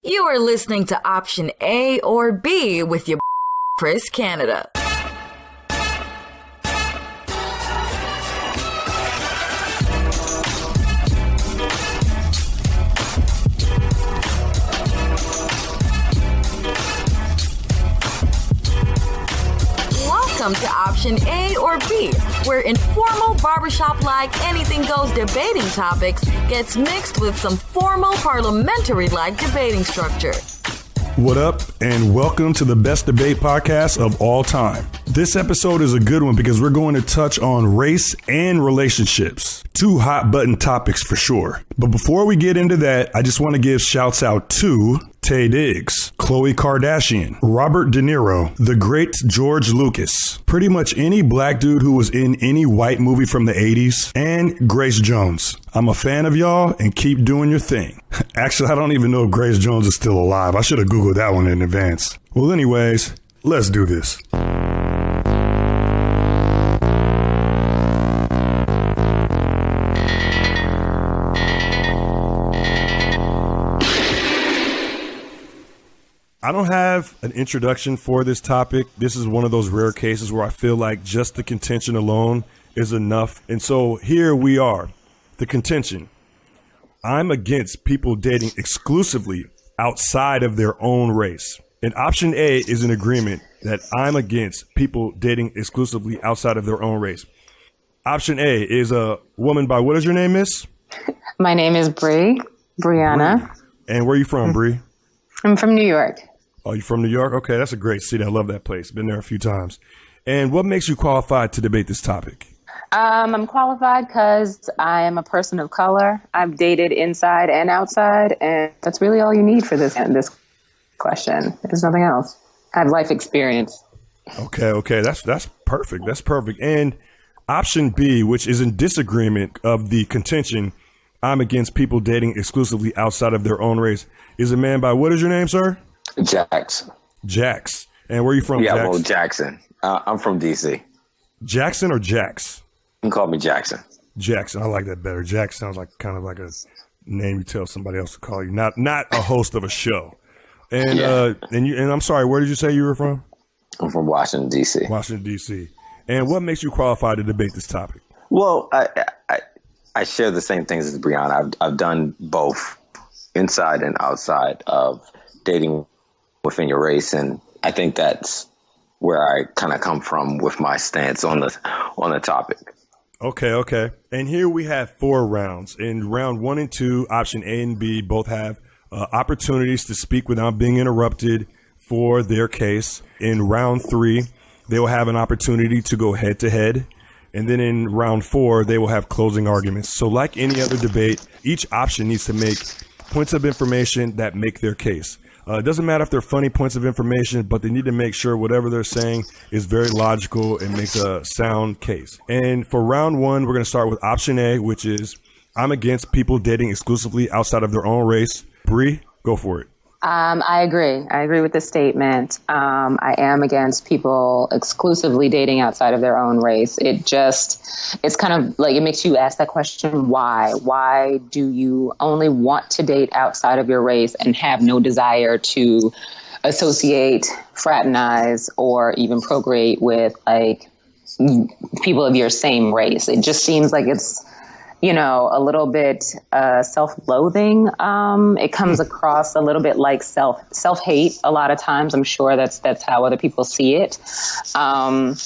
You are listening to Option A or B with your Chris Canada. Welcome to Option A or B, where informal barbershop-like anything-goes debating topics gets mixed with some formal parliamentary-like debating structure. What up, and welcome to the best debate podcast of all time. This episode is a good one because we're going to touch on race and relationships. Two hot button topics for sure. But before we get into that, I just want to give shouts out to Taye Diggs, Khloe Kardashian, Robert De Niro, the great George Lucas, pretty much any black dude who was in any white movie from the 80s, and Grace Jones. I'm a fan of y'all and keep doing your thing. Actually, I don't even know if Grace Jones is still alive. I should have Googled that one in advance. Well, anyways, let's do this. I don't have an introduction for this topic. This is one of those rare cases where I feel like just the contention alone is enough. And so here we are, the contention. I'm against people dating exclusively outside of their own race. And option A is an agreement that I'm against people dating exclusively outside of their own race. Option A is a woman by, what is your name, miss? My name is Brie, Brianna. Brie. And where are you from, Brie? I'm from New York. Oh, you from New York? Okay, that's a great city. I love that place. Been there a few times. And what makes you qualified to debate this topic? I'm qualified because I am a person of color. I've dated inside and outside, and that's really all you need for this question. There's nothing else. I have life experience. Okay. That's perfect. That's perfect. And option B, which is in disagreement of the contention, I'm against people dating exclusively outside of their own race, is a man by, what is your name, sir? Jax. And where are you from, Yeah, Jax? well, Jackson. I'm from D.C. Jackson or Jax? You can call me Jackson. Jackson. I like that better. Jax sounds like kind of like a name you tell somebody else to call you, not a host of a show. And and I'm sorry, where did you say you were from? I'm from Washington, D.C. Washington, D.C. And what makes you qualified to debate this topic? Well, I share the same things as Brianna. I've done both inside and outside of dating within your race, and I think that's where I kind of come from with my stance on the topic. Okay. And here we have 4 rounds. In round 1 and 2, option A and B both have opportunities to speak without being interrupted for their case. In round 3, they will have an opportunity to go head to head. And then in round 4, they will have closing arguments. So like any other debate, each option needs to make points of information that make their case. It doesn't matter if they're funny points of information, but they need to make sure whatever they're saying is very logical and makes a sound case. And for round 1, we're going to start with option A, which is I'm against people dating exclusively outside of their own race. Brie, go for it. I agree. I agree with the statement. I am against people exclusively dating outside of their own race. It's kind of like, it makes you ask that question, why? Why do you only want to date outside of your race and have no desire to associate, fraternize, or even procreate with like people of your same race? It just seems like it's, a little bit self-loathing. It comes across a little bit like self-hate a lot of times. I'm sure that's how other people see it. And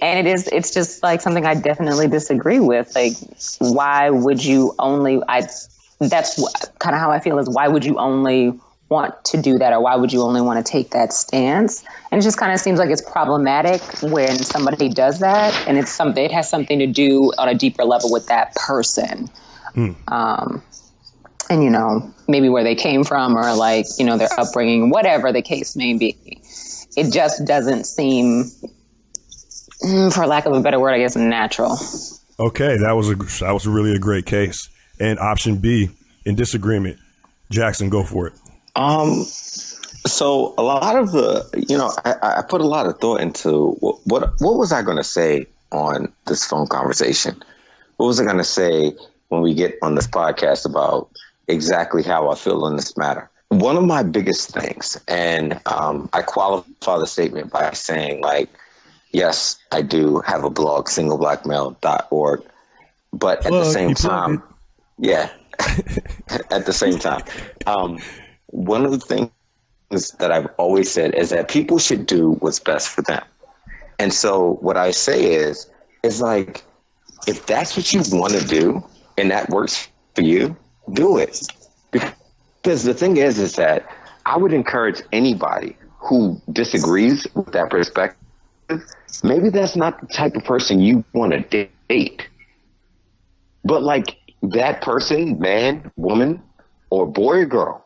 it's just like something I definitely disagree with. Like, why would you only, that's kind of how I feel, is why would you only want to do that, or why would you only want to take that stance? And it just kind of seems like it's problematic when somebody does that, and it has something to do on a deeper level with that person. And maybe where they came from, or like, their upbringing, whatever the case may be. It just doesn't seem, for lack of a better word, I guess, natural. Okay, that was really a great case. And option B, in disagreement. Jackson, go for it. So a lot of I put a lot of thought into what was I going to say on this phone conversation? What was I going to say when we get on this podcast about exactly how I feel on this matter? one of my biggest things, and I qualify the statement by saying, like, yes, I do have a blog, singleblackmale.org, but at the same time, yeah, at the same time, one of the things that I've always said is that people should do what's best for them. And so what I say is like, if that's what you want to do and that works for you, do it. Because the thing is that I would encourage anybody who disagrees with that perspective, maybe that's not the type of person you want to date. But like that person, man, woman, or boy or girl,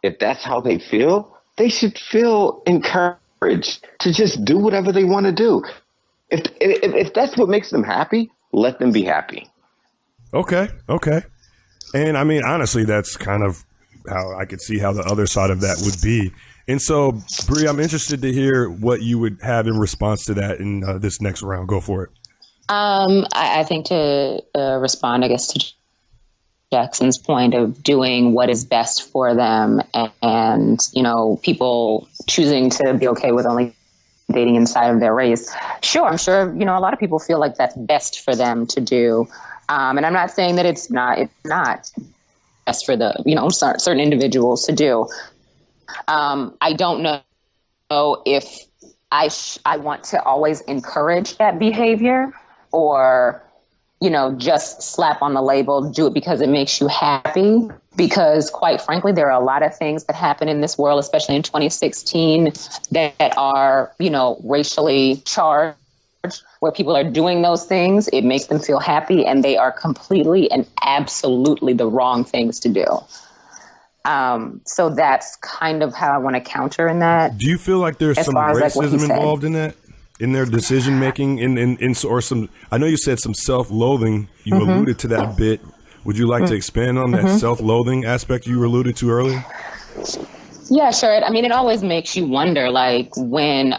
if that's how they feel, they should feel encouraged to just do whatever they want to do. If that's what makes them happy, let them be happy. Okay. And I mean, honestly, that's kind of how I could see how the other side of that would be. And so, Brie, I'm interested to hear what you would have in response to that in this next round. Go for it. I think to respond, I guess, to Jackson's point of doing what is best for them and, you know, people choosing to be okay with only dating inside of their race. Sure, I'm sure, you know, a lot of people feel like that's best for them to do. And I'm not saying that it's not best for the, you know, certain individuals to do. I don't know if I want to always encourage that behavior or, you know, just slap on the label, do it because it makes you happy. Because quite frankly, there are a lot of things that happen in this world, especially in 2016, that are, you know, racially charged, where people are doing those things. It makes them feel happy, and they are completely and absolutely the wrong things to do. So that's kind of how I want to counter in that. Do you feel like there's some racism involved in that? In their decision making, or some, I know you said some self-loathing. You alluded to that a bit. Would you like to expand on that self-loathing aspect you alluded to earlier? Yeah, sure. I mean, it always makes you wonder, like when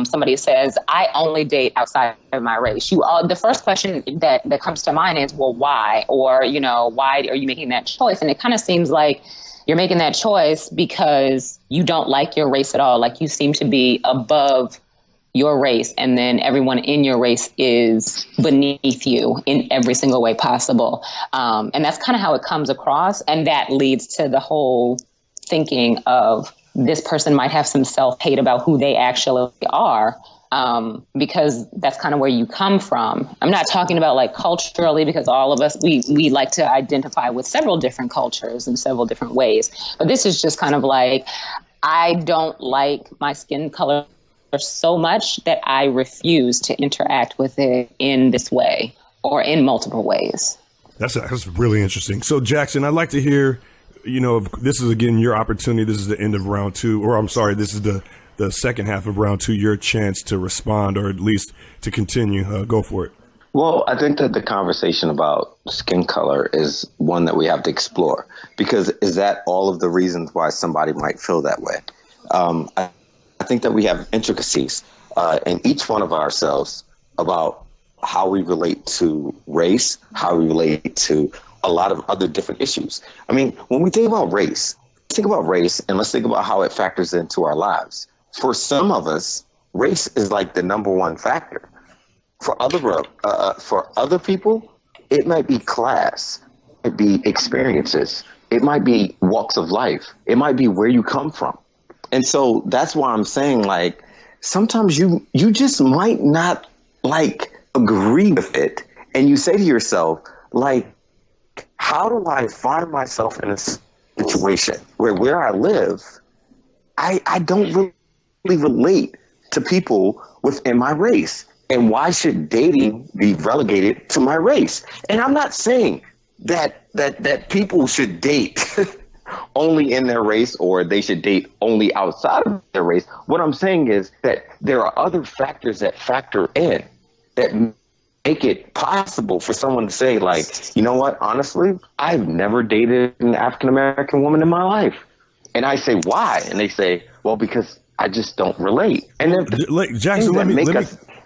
somebody says, "I only date outside of my race." The first question that comes to mind is, "Well, why?" Or, you know, why are you making that choice? And it kind of seems like you're making that choice because you don't like your race at all. Like you seem to be above your race, and then everyone in your race is beneath you in every single way possible. And that's kind of how it comes across. And that leads to the whole thinking of this person might have some self-hate about who they actually are, because that's kind of where you come from. I'm not talking about like culturally, because all of us, we like to identify with several different cultures in several different ways. But this is just kind of like, I don't like my skin color so much that I refuse to interact with it in this way or in multiple ways. That's really interesting. So Jackson, I'd like to hear, you know, this is again your opportunity. This is the end of round two, or I'm sorry, this is the second half of round two, your chance to respond or at least to continue. Go for it. Well, I think that the conversation about skin color is one that we have to explore, because is that all of the reasons why somebody might feel that way? I think that we have intricacies in each one of ourselves about how we relate to race, how we relate to a lot of other different issues. I mean, when we think about race and let's think about how it factors into our lives. For some of us, race is like the number one factor. For other people, it might be class, it might be experiences, it might be walks of life, it might be where you come from. And so that's why I'm saying, like, sometimes you just might not like agree with it. And you say to yourself, like, how do I find myself in a situation where I live, I don't really relate to people within my race? And why should dating be relegated to my race? And I'm not saying that people should date only in their race or they should date only outside of their race. What I'm saying is that there are other factors that factor in that make it possible for someone to say, like, you know what, honestly, I've never dated an African-American woman in my life. And I say, why? And they say, well, because I just don't relate. And then Jackson, let me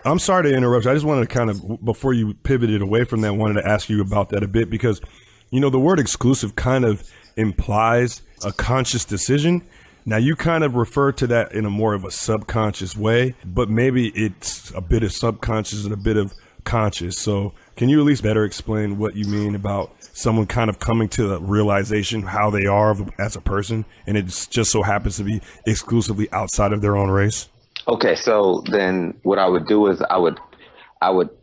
I'm sorry to interrupt you. I just wanted to kind of, before you pivoted away from that, wanted to ask you about that a bit, because, you know, the word exclusive kind of implies a conscious decision. Now, you kind of refer to that in a more of a subconscious way, but maybe it's a bit of subconscious and a bit of conscious. So can you at least better explain what you mean about someone kind of coming to the realization how they are as a person, and it just so happens to be exclusively outside of their own race? Okay, so then what I would do is I would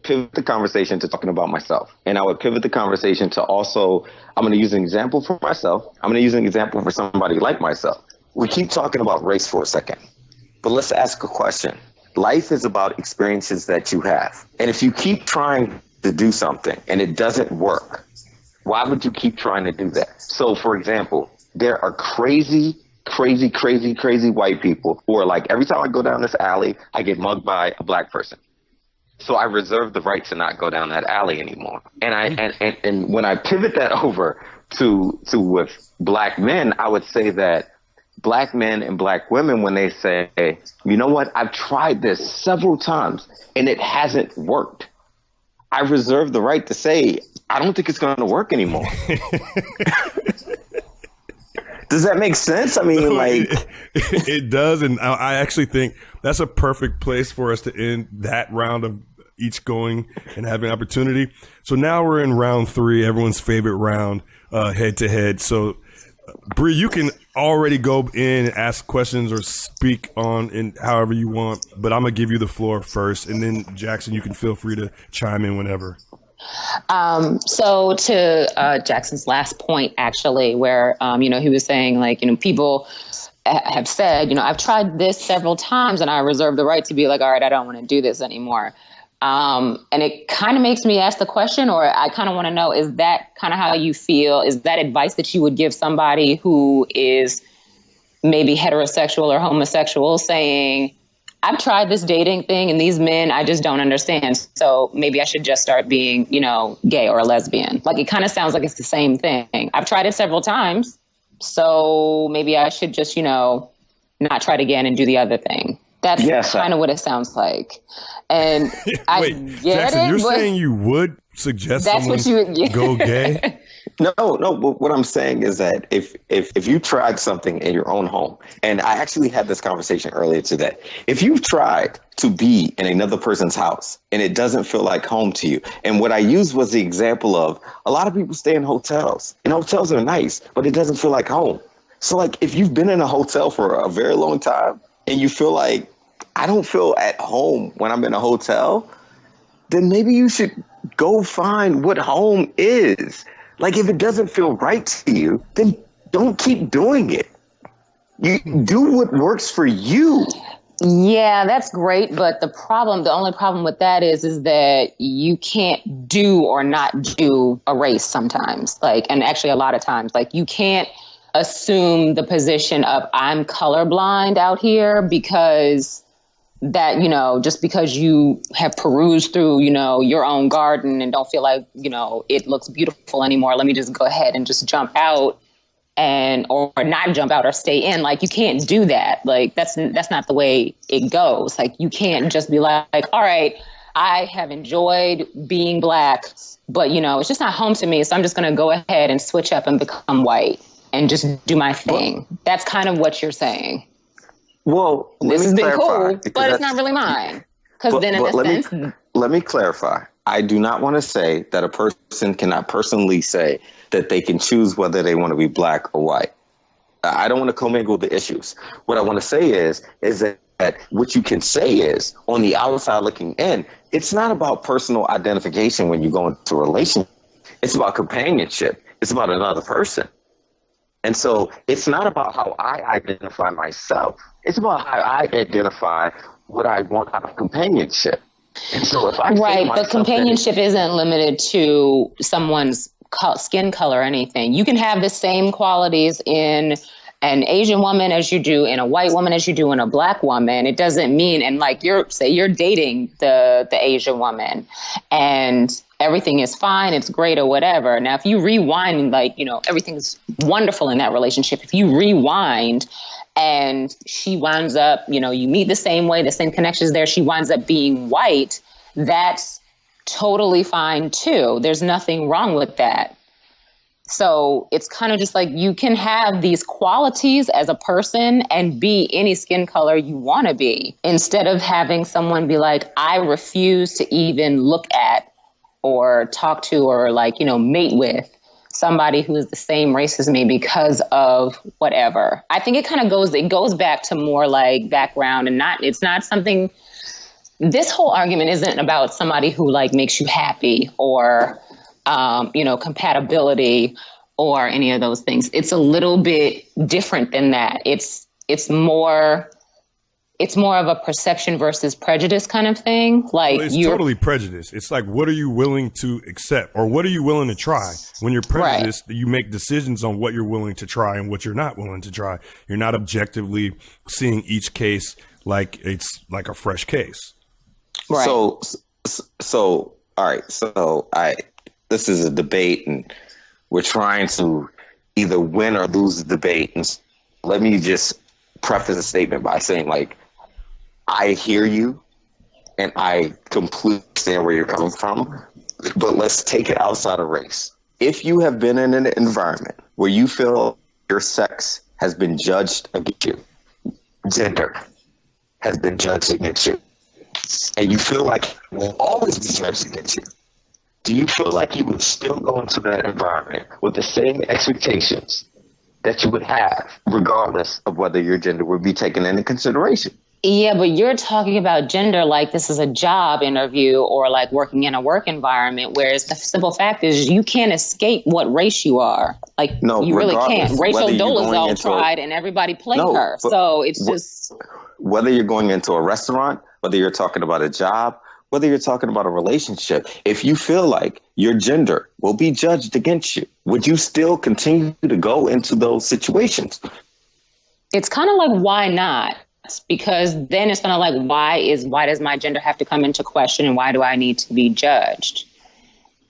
pivot the conversation to talking about myself. And I would pivot the conversation to also, I'm going to use an example for myself. I'm going to use an example for somebody like myself. We keep talking about race for a second, but let's ask a question. Life is about experiences that you have. And if you keep trying to do something and it doesn't work, why would you keep trying to do that? So, for example, there are crazy white people who are like, every time I go down this alley, I get mugged by a black person. So I reserve the right to not go down that alley anymore. And when I pivot that over to with black men, I would say that black men and black women, when they say, you know what, I've tried this several times and it hasn't worked, I reserve the right to say, I don't think it's going to work anymore. Does that make sense? I mean, like... It does, and I actually think that's a perfect place for us to end that round of each going and having opportunity. So now we're in round 3, everyone's favorite round, head-to-head. So, Brie, you can already go in and ask questions or speak on in however you want, but I'm going to give you the floor first, and then, Jackson, you can feel free to chime in whenever. So to Jackson's last point, actually, where, he was saying, like, people have said, I've tried this several times and I reserve the right to be like, all right, I don't want to do this anymore. And it kind of makes me ask the question, or I kind of want to know, is that kind of how you feel? Is that advice that you would give somebody who is maybe heterosexual or homosexual, saying, I've tried this dating thing and these men, I just don't understand. So maybe I should just start being, gay or a lesbian. Like, it kind of sounds like it's the same thing. I've tried it several times. So maybe I should just, not try it again and do the other thing. That's kind of what it sounds like. And Wait, I get Jackson, you're but saying you would suggest that's someone what you would get. Go gay? No. But what I'm saying is that if you tried something in your own home, and I actually had this conversation earlier today, if you've tried to be in another person's house and it doesn't feel like home to you, and what I used was the example of a lot of people stay in hotels, and hotels are nice, but it doesn't feel like home. So, like, if you've been in a hotel for a very long time and you feel like, I don't feel at home when I'm in a hotel, then maybe you should go find what home is. Like, if it doesn't feel right to you, then don't keep doing it. You do what works for you. Yeah, that's great. But the only problem with that is that you can't do or not do a race sometimes. Like, and actually a lot of times, like, you can't assume the position of I'm colorblind out here because that, just because you have perused through, your own garden and don't feel like, it looks beautiful anymore, let me just go ahead and just jump out or not jump out or stay in. Like, you can't do that. Like, that's not the way it goes. Like, you can't just be like, all right, I have enjoyed being black, but, it's just not home to me. So I'm just going to go ahead and switch up and become white and just do my thing. That's kind of what you're saying. Well, this has been cool, but it's not really mine. Because then, in a sense, let me clarify. I do not want to say that a person cannot personally say that they can choose whether they want to be black or white. I don't want to commingle the issues. What I want to say is that what you can say is, on the outside looking in, it's not about personal identification when you go into a relationship. It's about companionship. It's about another person. And so it's not about how I identify myself. It's about how I identify what I want out of companionship. And so if I right, but companionship isn't limited to someone's skin color or anything. You can have the same qualities in an Asian woman as you do in a white woman as you do in a black woman. It doesn't mean, and like you're dating the Asian woman and everything is fine, it's great or whatever. Now, if you rewind, everything's wonderful in that relationship. If you rewind and she winds up, you meet the same way, the same connections there, she winds up being white, that's totally fine too. There's nothing wrong with that. So it's kind of just like you can have these qualities as a person and be any skin color you want to be, instead of having someone be like, I refuse to even look at or talk to or like, mate with somebody who is the same race as me because of whatever. I think it goes back to more like background and it's not something, this whole argument isn't about somebody who like makes you happy or compatibility or any of those things. It's a little bit different than that. It's more of a perception versus prejudice kind of thing. Like, it's totally prejudice. It's like, what are you willing to accept, or what are you willing to try? When you're prejudiced, right, you make decisions on what you're willing to try and what you're not willing to try. You're not objectively seeing each case like it's like a fresh case. Right. So all right. So this is a debate, and we're trying to either win or lose the debate. And let me just preface a statement by saying, like, I hear you and I completely understand where you're coming from, but let's take it outside of race. If you have been in an environment where you feel your sex has been judged against you, gender has been judged against you, and you feel like it will always be judged against you, do you feel like you would still go into that environment with the same expectations that you would have, regardless of whether your gender would be taken into consideration? Yeah, but you're talking about gender like this is a job interview or like working in a work environment, whereas the simple fact is you can't escape what race you are. Like, no, you really can't. Rachel Dolezal tried and everybody played her. So it's just... Whether you're going into a restaurant, whether you're talking about a job, whether you're talking about a relationship, if you feel like your gender will be judged against you, would you still continue to go into those situations? It's kind of like, why not? Because then it's kind of like, why does my gender have to come into question, and why do I need to be judged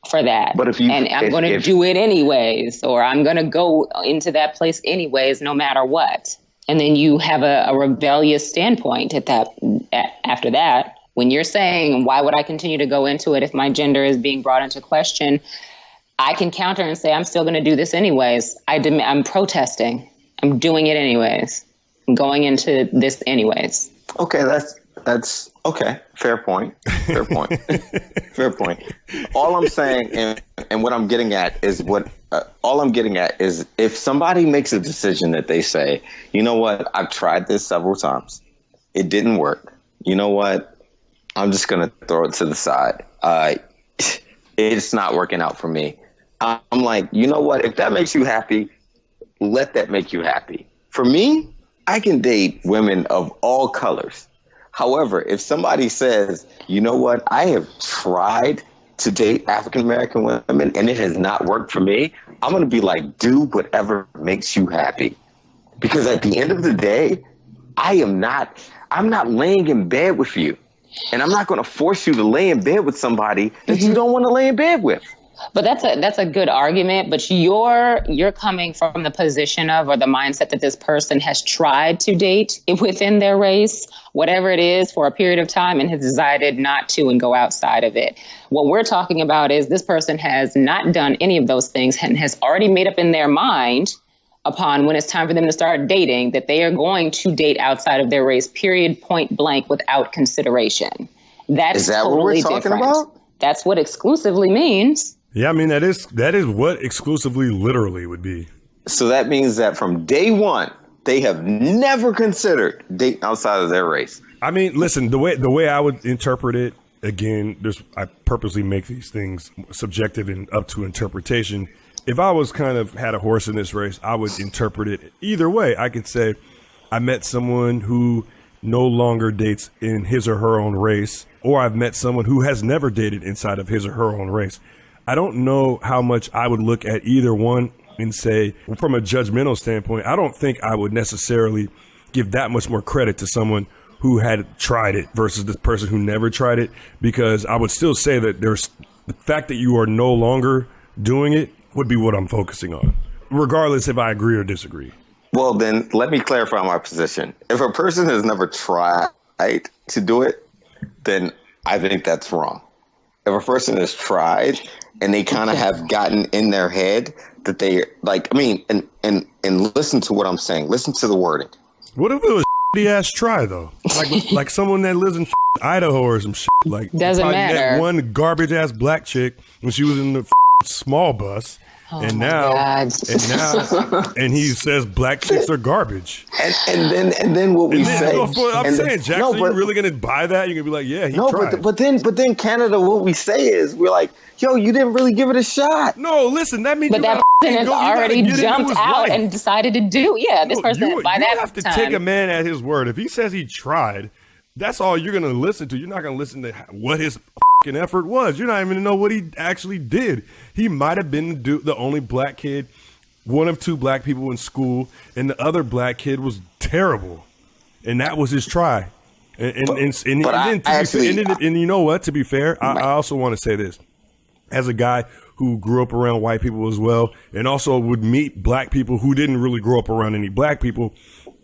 for that? But I'm going to do it anyways, or I'm going to go into that place anyways, no matter what. And then you have a rebellious standpoint after that. When you're saying, why would I continue to go into it if my gender is being brought into question? I can counter and say, I'm still going to do this anyways. I'm protesting. I'm doing it anyways. I'm going into this anyways. Okay, that's okay. Fair point. Fair point. Fair point. All I'm saying, and what I'm getting at is if somebody makes a decision that they say, you know what, I've tried this several times, it didn't work. You know what? I'm just going to throw it to the side. It's not working out for me. I'm like, you know what? If that makes you happy, let that make you happy. For me, I can date women of all colors. However, if somebody says, you know what? I have tried to date African-American women and it has not worked for me, I'm going to be like, do whatever makes you happy. Because at the end of the day, I'm not laying in bed with you. And I'm not going to force you to lay in bed with somebody that you don't want to lay in bed with. But that's a good argument. But you're coming from the position of, or the mindset that this person has tried to date within their race, whatever it is, for a period of time, and has decided not to and go outside of it. What we're talking about is this person has not done any of those things and has already made up in their mind, upon when it's time for them to start dating, that they are going to date outside of their race, period, point blank, without consideration. That's Is that totally what we're talking different. about? That's what exclusively means. Yeah, I mean, that is what exclusively literally would be. So that means that from day one, they have never considered dating outside of their race. I mean, listen, the way I would interpret it, again, I purposely make these things subjective and up to interpretation. If I was kind of had a horse in this race, I would interpret it either way. I could say I met someone who no longer dates in his or her own race, or I've met someone who has never dated inside of his or her own race. I don't know how much I would look at either one and say, from a judgmental standpoint, I don't think I would necessarily give that much more credit to someone who had tried it versus this person who never tried it, because I would still say that there's the fact that you are no longer doing it would be what I'm focusing on, regardless if I agree or disagree. Well, then let me clarify my position. If a person has never tried to do it, then I think that's wrong. if a person has tried and they kind of have gotten in their head that they like, I mean, and listen to what I'm saying. Listen to the wording. What if it was a ass try though? Like someone that lives in Idaho or some shit. Like doesn't matter. That one garbage ass black chick when she was in the small bus. Oh and my now, God. and he says black chicks are garbage. And then what we say? I'm saying, Jackson, you're really gonna buy that? You're gonna be like, yeah, he tried. But then Canada, what we say is we're like, yo, you didn't really give it a shot. No, listen, that means. But that person has already jumped out and decided to do. Yeah, this person by that time. You have to take a man at his word. If he says he tried, that's all you're gonna listen to. You're not gonna listen to what his effort was. You're not even gonna know what he actually did. He might have been the only black kid, one of two black people in school, and the other black kid was terrible, and that was his try. And you know what? To be fair, I also want to say this as a guy who grew up around white people as well, and also would meet black people who didn't really grow up around any black people.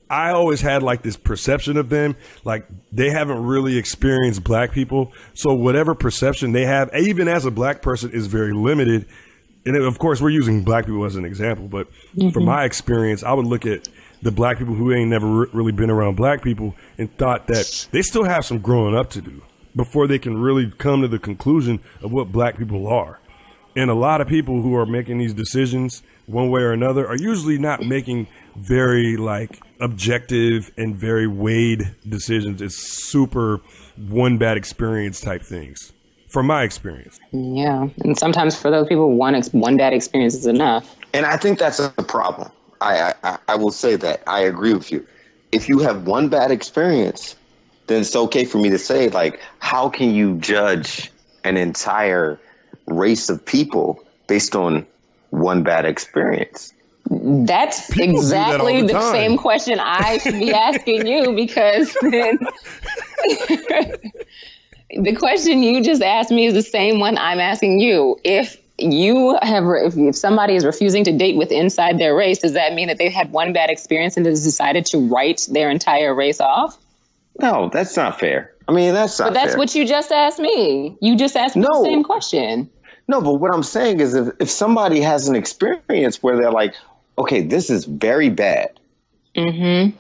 I always had like this perception of them, like they haven't really experienced black people. So whatever perception they have, even as a black person, is very limited. And of course, we're using black people as an example. But from my experience, I would look at the black people who ain't never really been around black people and thought that they still have some growing up to do before they can really come to the conclusion of what black people are. And a lot of people who are making these decisions one way or another are usually not making very like objective and very weighed decisions. It's super one bad experience type things from my experience. Yeah. And sometimes for those people, one bad experience is enough. And I think that's a problem. I will say that. I agree with you. If you have one bad experience, then it's okay for me to say, like, how can you judge an entire race of people based on one bad experience? That's people exactly the same question I should be asking you, because then the question you just asked me is the same one I'm asking you. If somebody is refusing to date with inside their race, does that mean that they've had one bad experience and has decided to write their entire race off? No, that's not fair. I mean, that's not fair. But that's what you just asked me. You just asked me the same question. No, but what I'm saying is if somebody has an experience where they're like, okay, this is very bad. Mm-hmm.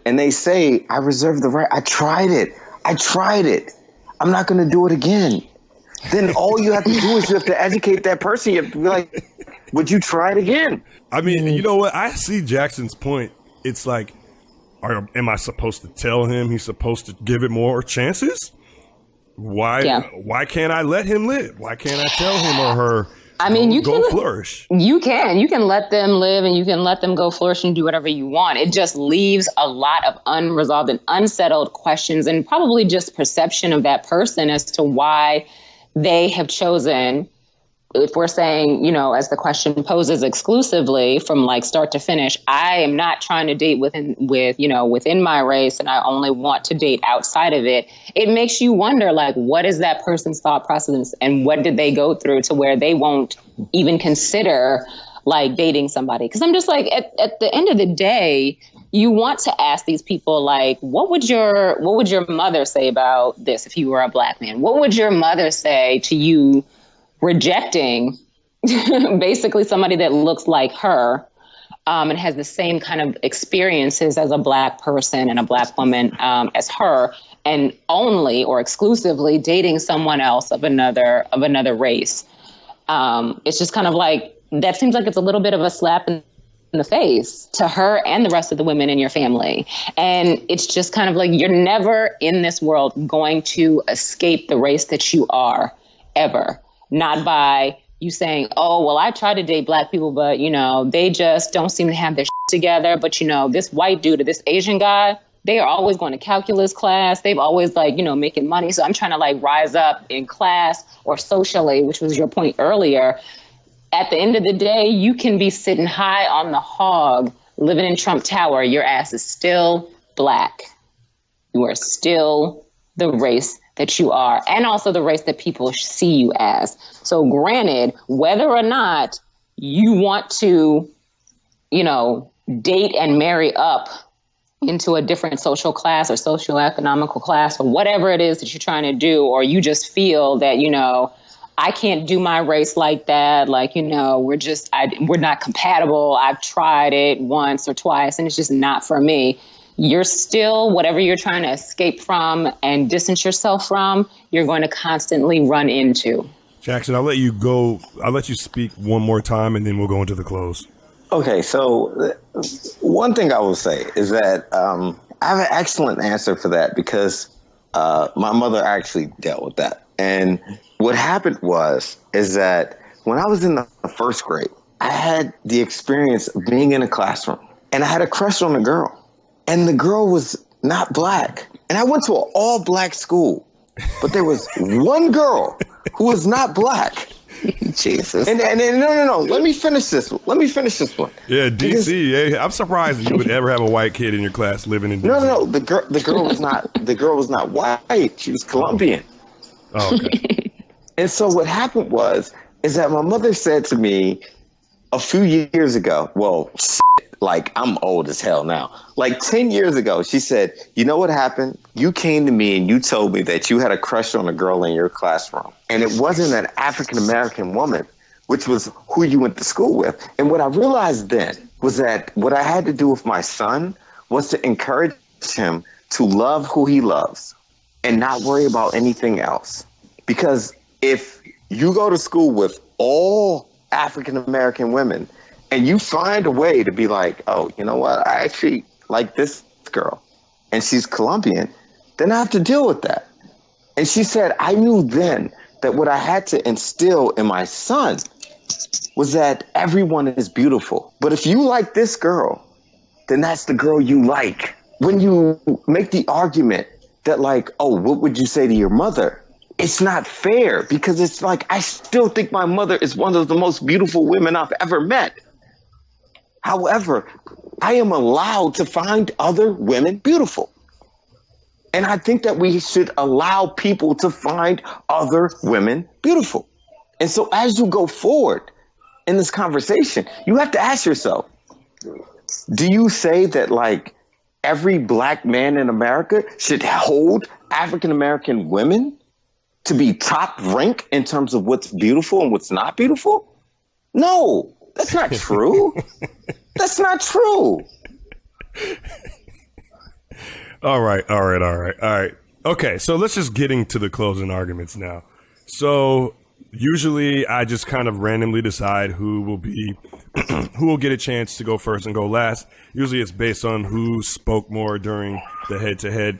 And they say, I reserve the right. I tried it. I'm not going to do it again. Then all you have to do is you have to educate that person. You have to be like, would you try it again? I mean, you know what? I see Jackson's point. It's like, am I supposed to tell him he's supposed to give it more chances? Why can't I let him live? Why can't I tell him or her, go flourish? You can let them live and you can let them go flourish and do whatever you want. It just leaves a lot of unresolved and unsettled questions, and probably just perception of that person as to why they have chosen, if we're saying, as the question poses, exclusively from like start to finish, I am not trying to date within my race, and I only want to date outside of it. It makes you wonder, like, what is that person's thought process and what did they go through to where they won't even consider like dating somebody? Because I'm just like, at the end of the day, you want to ask these people, like, what would your mother say about this if you were a black man? What would your mother say to you rejecting basically somebody that looks like her and has the same kind of experiences as a black person and a black woman as her, and only or exclusively dating someone else of another race? It's just kind of like, that seems like it's a little bit of a slap in the face to her and the rest of the women in your family. And it's just kind of like, you're never in this world going to escape the race that you are, ever. Not by you saying, oh, well, I try to date black people, but, they just don't seem to have their shit together. But, this white dude or this Asian guy, they are always going to calculus class. They've always making money. So I'm trying to rise up in class or socially, which was your point earlier. At the end of the day, you can be sitting high on the hog, living in Trump Tower. Your ass is still black. You are still the race that you are, and also the race that people see you as. So granted, whether or not you want to, date and marry up into a different social class or socioeconomical class or whatever it is that you're trying to do, or you just feel that, I can't do my race like that. Like, we're not compatible. I've tried it once or twice and it's just not for me. You're still, whatever you're trying to escape from and distance yourself from, you're going to constantly run into. Jackson, I'll let you go. I'll let you speak one more time and then we'll go into the close. Okay, so one thing I will say is that I have an excellent answer for that because my mother actually dealt with that. And what happened is that when I was in the first grade, I had the experience of being in a classroom and I had a crush on a girl and the girl was not black. And I went to an all black school, but there was one girl who was not black. Jesus. And no. Let me finish this one. Yeah, DC. I'm surprised that you would ever have a white kid in your class living in DC. No. The girl was not white. She was Colombian. Oh, okay. And so what happened is that my mother said to me a few years ago, like I'm old as hell now, like 10 years ago, she said, you know what happened? You came to me and you told me that you had a crush on a girl in your classroom. And it wasn't an African-American woman, which was who you went to school with. And what I realized then was that what I had to do with my son was to encourage him to love who he loves and not worry about anything else. Because if you go to school with all African-American women and you find a way to be like, oh, you know what? I actually like this girl and she's Colombian, then I have to deal with that. And she said, I knew then that what I had to instill in my son was that everyone is beautiful. But if you like this girl, then that's the girl you like. When you make the argument that like, oh, what would you say to your mother? It's not fair because it's like, I still think my mother is one of the most beautiful women I've ever met. However, I am allowed to find other women beautiful. And I think that we should allow people to find other women beautiful. And so as you go forward in this conversation, you have to ask yourself, do you say that like every black man in America should hold African-American women to be top rank in terms of what's beautiful and what's not beautiful? No, that's not true. That's not true. All right. Okay, so let's just get into the closing arguments now. So usually I just kind of randomly decide who will get a chance to go first and go last. Usually it's based on who spoke more during the head-to-head.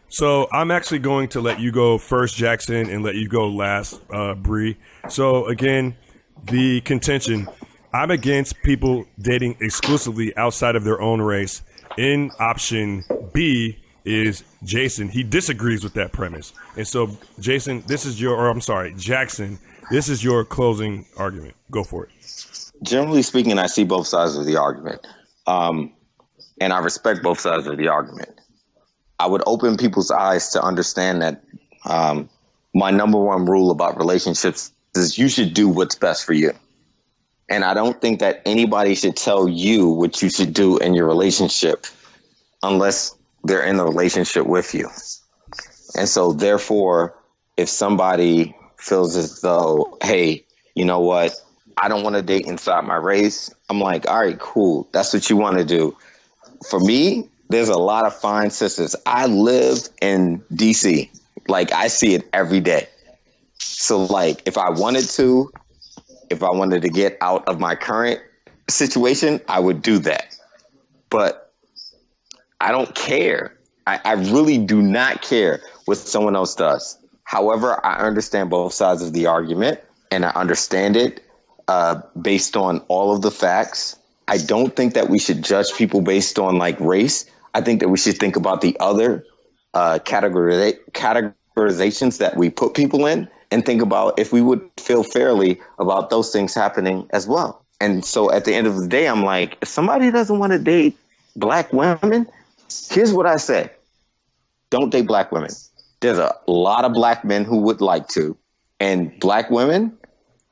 So I'm actually going to let you go first, Jackson, and let you go last, Brie. So again, the contention, I'm against people dating exclusively outside of their own race. In option B is Jason. He disagrees with that premise. And so, Jackson, this is your closing argument. Go for it. Generally speaking, I see both sides of the argument. And I respect both sides of the argument. I would open people's eyes to understand that my number one rule about relationships is you should do what's best for you. And I don't think that anybody should tell you what you should do in your relationship unless they're in a relationship with you. And so therefore, if somebody feels as though, hey, you know what? I don't want to date inside my race. I'm like, all right, cool. That's what you want to do. For me, there's a lot of fine sisters. I live in DC. Like, I see it every day. So, like, if I wanted to get out of my current situation, I would do that. But I don't care. I really do not care what someone else does. However, I understand both sides of the argument, and I understand it based on all of the facts. I don't think that we should judge people based on like race. I think that we should think about the other categorizations that we put people in and think about if we would feel fairly about those things happening as well. And so at the end of the day, I'm like, if somebody doesn't want to date black women, here's what I say. Don't date black women. There's a lot of black men who would like to, and black women,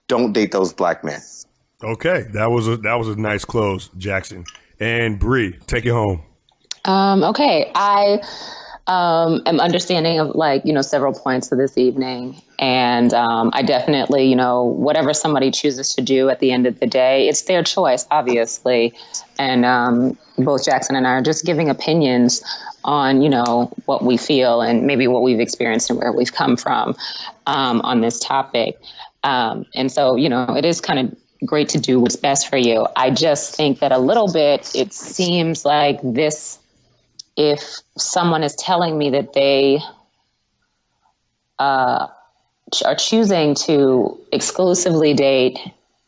don't date those black men. Okay, that was a nice close, Jackson. And Brie, take it home. Okay. I am understanding of several points of this evening. And I definitely, whatever somebody chooses to do at the end of the day, it's their choice, obviously. And both Jackson and I are just giving opinions on, what we feel and maybe what we've experienced and where we've come from on this topic. And so, it is kind of great to do what's best for you. I just think that a little bit, it seems like this, if someone is telling me that they are choosing to exclusively date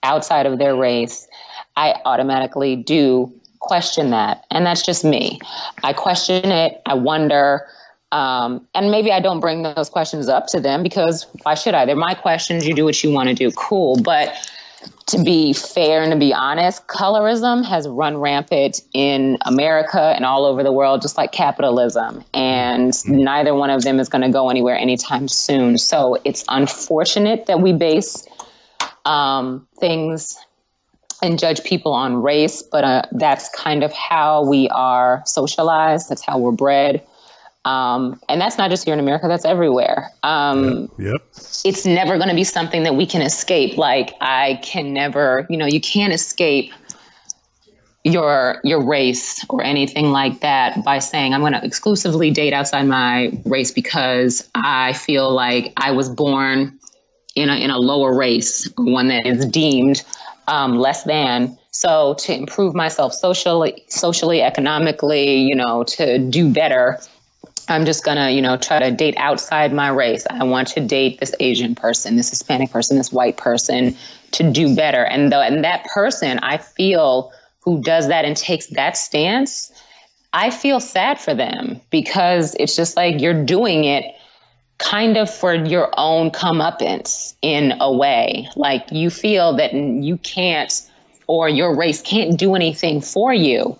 outside of their race, I automatically do question that. And that's just me. I question it. I wonder. And maybe I don't bring those questions up to them because why should I? They're my questions. You do what you want to do. Cool. But to be fair and to be honest, colorism has run rampant in America and all over the world, just like capitalism. And neither one of them is going to go anywhere anytime soon. So it's unfortunate that we base things and judge people on race, but that's kind of how we are socialized. That's how we're bred. And that's not just here in America, that's everywhere. Yep. It's never going to be something that we can escape. Like I can never, you can't escape your race or anything like that by saying I'm going to exclusively date outside my race because I feel like I was born in a lower race, one that is deemed less than. So to improve myself socially, economically, to do better, I'm just going to, try to date outside my race. I want to date this Asian person, this Hispanic person, this white person to do better. And that person, I feel, who does that and takes that stance, I feel sad for them because it's just like you're doing it kind of for your own comeuppance in a way. Like you feel that you can't, or your race can't do anything for you.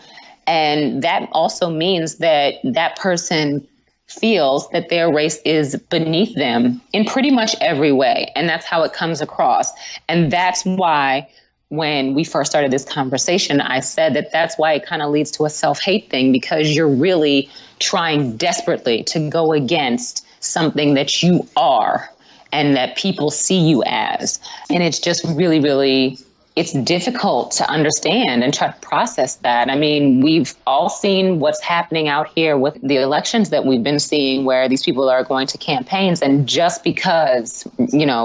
And that also means that that person feels that their race is beneath them in pretty much every way. And that's how it comes across. And that's why when we first started this conversation, I said that that's why it kind of leads to a self-hate thing, because you're really trying desperately to go against something that you are and that people see you as. And it's just really, really, it's difficult to understand and try to process that. I mean, we've all seen what's happening out here with the elections that we've been seeing, where these people are going to campaigns, and just because,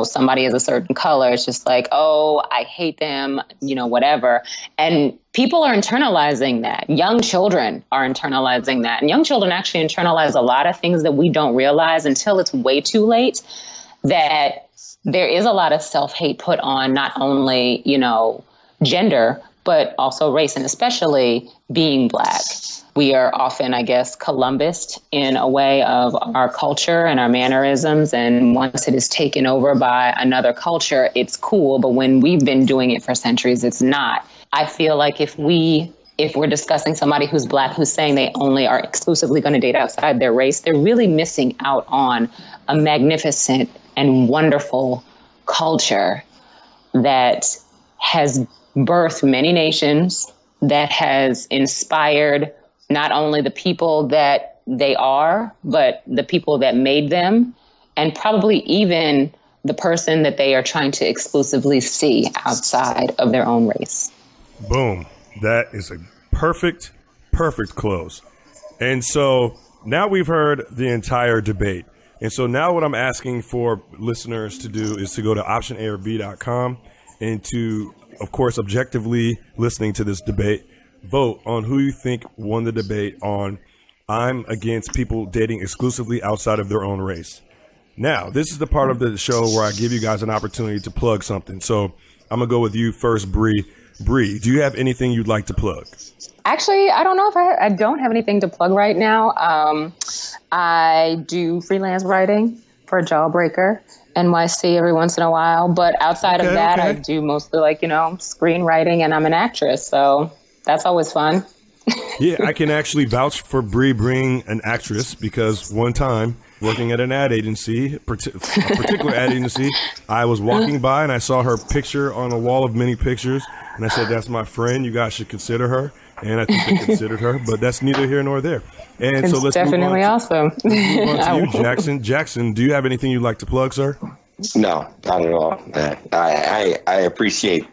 somebody is a certain color, it's just like, oh, I hate them, whatever. And people are internalizing that. Young children are internalizing that. And young children actually internalize a lot of things that we don't realize until it's way too late, that there is a lot of self-hate put on not only, gender, but also race, and especially being Black. We are often, I guess, Columbused in a way of our culture and our mannerisms. And once it is taken over by another culture, it's cool. But when we've been doing it for centuries, it's not. I feel like if we're discussing somebody who's Black, who's saying they only are exclusively going to date outside their race, they're really missing out on a magnificent and wonderful culture that has birthed many nations, that has inspired not only the people that they are, but the people that made them, and probably even the person that they are trying to exclusively see outside of their own race. Boom. That is a perfect close. And so now we've heard the entire debate. And so now what I'm asking for listeners to do is to go to optionaorb.com and to, of course, objectively listening to this debate, vote on who you think won the debate on I'm against people dating exclusively outside of their own race. Now, this is the part of the show where I give you guys an opportunity to plug something. So I'm going to go with you first, Brie. Brie, do you have anything you'd like to plug? Actually, I don't know if I don't have anything to plug right now. I do freelance writing for Jawbreaker NYC every once in a while. But outside of that, I do mostly screenwriting, and I'm an actress. So that's always fun. Yeah, I can actually vouch for Brie being an actress, because one time working at an ad agency, a particular ad agency, I was walking by and I saw her picture on a wall of many pictures. And I said, that's my friend. You guys should consider her. and I think they considered her, but that's neither here nor there. And it's so let's definitely awesome. Let's move on to you, Jackson. Jackson, do you have anything you'd like to plug, sir? No, not at all. I appreciate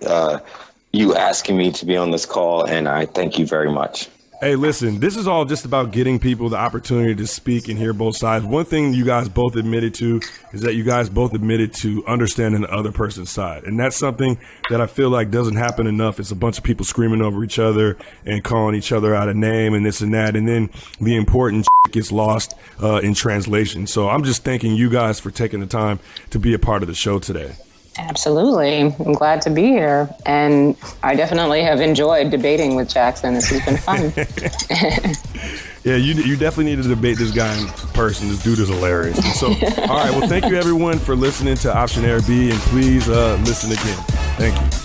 you asking me to be on this call, and I thank you very much. Hey, listen, this is all just about getting people the opportunity to speak and hear both sides. One thing you guys both admitted to is that you guys both admitted to understanding the other person's side. And that's something that I feel like doesn't happen enough. It's a bunch of people screaming over each other and calling each other out of name and this and that. And then the important gets lost in translation. So I'm just thanking you guys for taking the time to be a part of the show today. Absolutely. I'm glad to be here. And I definitely have enjoyed debating with Jackson. This has been fun. Yeah, you definitely need to debate this guy in person. This dude is hilarious. And so, all right, well, thank you, everyone, for listening to Option A or B, and please listen again. Thank you.